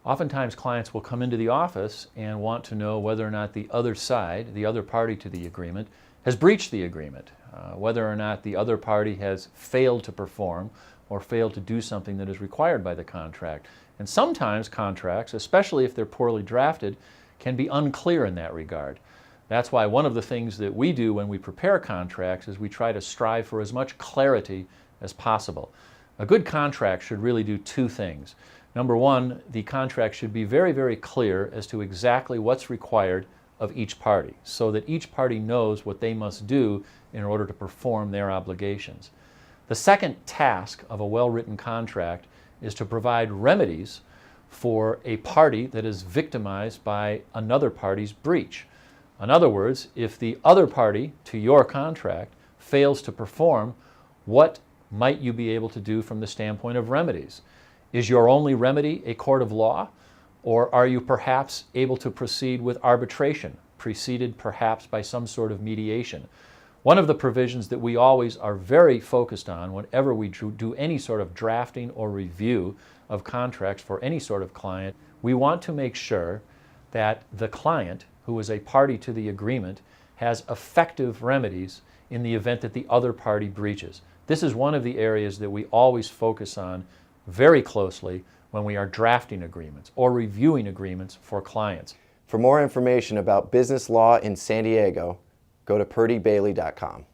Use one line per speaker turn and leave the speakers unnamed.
Oftentimes clients will come into the office and want to know whether or not the other side, the other party to the agreement, has breached the agreement, whether or not the other party has failed to perform or failed to do something that is required by the contract. And sometimes contracts, especially if they're poorly drafted, can be unclear in that regard. That's why one of the things that we do when we prepare contracts is we try to strive for as much clarity as possible. A good contract should really do two things. Number one, the contract should be very, very clear as to exactly what's required of each party, so that each party knows what they must do in order to perform their obligations. The second task of a well-written contract is to provide remedies for a party that is victimized by another party's breach. In other words, if the other party to your contract fails to perform, what might you be able to do from the standpoint of remedies? Is your only remedy a court of law, or are you perhaps able to proceed with arbitration, preceded perhaps by some sort of mediation? One of the provisions that we always are very focused on whenever we do any sort of drafting or review of contracts for any sort of client, we want to make sure that the client, who is a party to the agreement, has effective remedies in the event that the other party breaches. This is one of the areas that we always focus on very closely when we are drafting agreements or reviewing agreements for clients.
For more information about business law in San Diego, go to purdybailey.com.